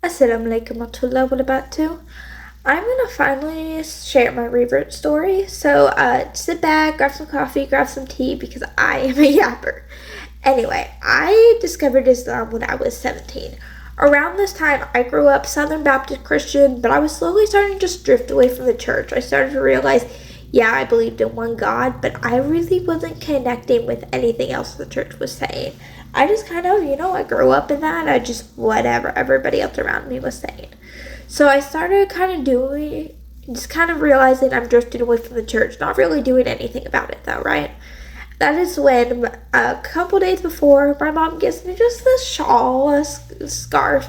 Assalamualaikum warahmatullahi wabarakatuh. I'm gonna finally share my revert story. So sit back, grab some coffee, grab some tea because I am a yapper. Anyway, I discovered Islam when I was 17. Around this time, I grew up Southern Baptist Christian, but I was slowly starting to just drift away from the church. I started to realize, yeah, I believed in one God, but I really wasn't connecting with anything else the church was saying. I just kind of, I grew up in that. I just, whatever everybody else around me was saying. So I started just kind of realizing I'm drifting away from the church, not really doing anything about it though, right? That is when a couple days before, my mom gives me just this shawl, a scarf,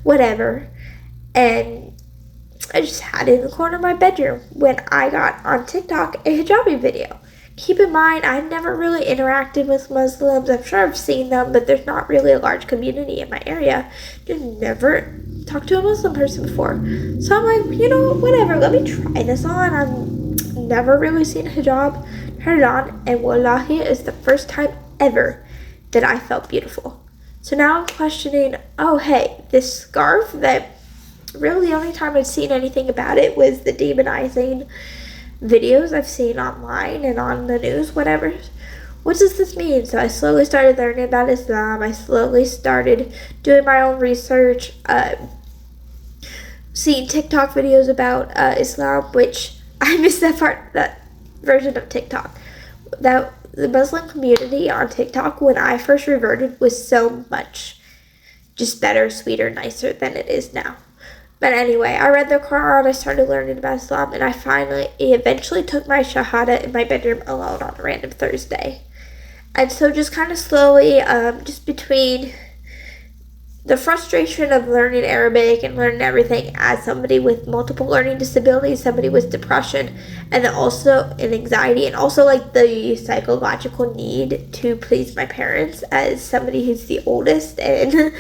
whatever, and I just had it in the corner of my bedroom when I got on TikTok a hijabi video. Keep in mind, I've never really interacted with Muslims. I'm sure I've seen them, but there's not really a large community in my area. Just never talked to a Muslim person before. So I'm like, whatever, let me try this on. I've never really seen a hijab. Turn it on, and wallahi, is the first time ever that I felt beautiful. So now I'm questioning, oh hey, this scarf that really the only time I'd seen anything about it was the demonizing videos I've seen online and on the news, whatever. What does this mean? So I slowly started learning about Islam. I slowly started doing my own research, seeing TikTok videos about Islam, which I missed that version of TikTok. That the Muslim community on TikTok when I first reverted was so much just better, sweeter, nicer than it is now. But anyway, I read the Quran, I started learning about Islam, and I eventually took my Shahada in my bedroom alone on a random Thursday. And so just kind of slowly, just between the frustration of learning Arabic and learning everything as somebody with multiple learning disabilities, somebody with depression, and then also an anxiety, and also like the psychological need to please my parents as somebody who's the oldest and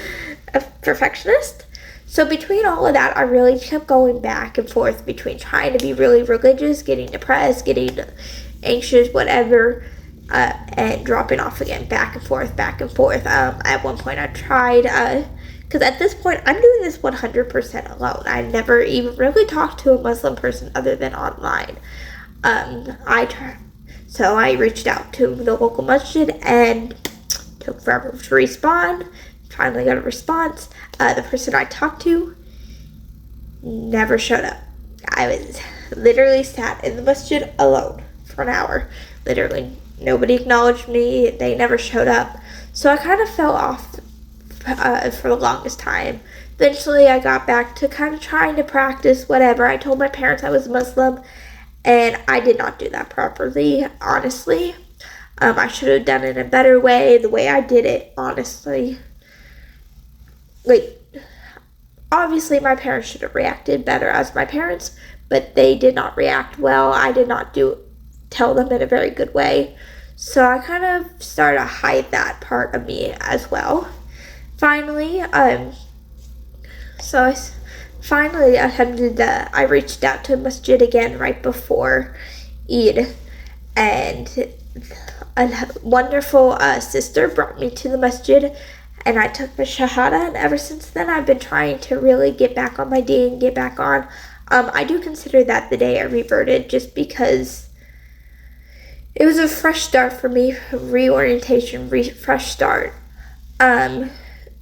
a perfectionist. So between all of that, I really kept going back and forth between trying to be really religious, getting depressed, getting anxious, whatever, and dropping off again, back and forth, back and forth. At one point I tried, because at this point I'm doing this 100% alone. I never even really talked to a Muslim person other than online. So I reached out to the local masjid and took forever to respond. Finally got a response. The person I talked to never showed up. I was literally sat in the masjid alone for an hour. Literally, nobody acknowledged me. They never showed up. So I kind of fell off for the longest time. Eventually, I got back to kind of trying to practice whatever. I told my parents I was Muslim, and I did not do that properly, honestly. I should have done it in a better way. The way I did it, honestly, obviously my parents should have reacted better as my parents, but they did not react well. I did not tell them in a very good way. So I kind of started to hide that part of me as well. Finally, I reached out to masjid again right before Eid, and a wonderful sister brought me to the masjid, and I took my Shahada, and ever since then I've been trying to really get back on my deen, get back on. I do consider that the day I reverted, just because it was a fresh start for me, reorientation, fresh start.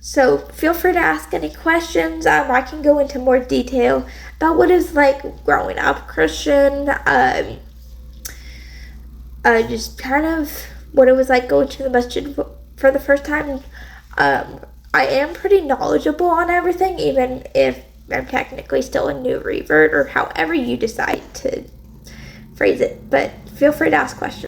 So feel free to ask any questions. I can go into more detail about what it's like growing up Christian, just kind of what it was like going to the masjid for the first time. I am pretty knowledgeable on everything, even if I'm technically still a new revert, or however you decide to phrase it. But feel free to ask questions.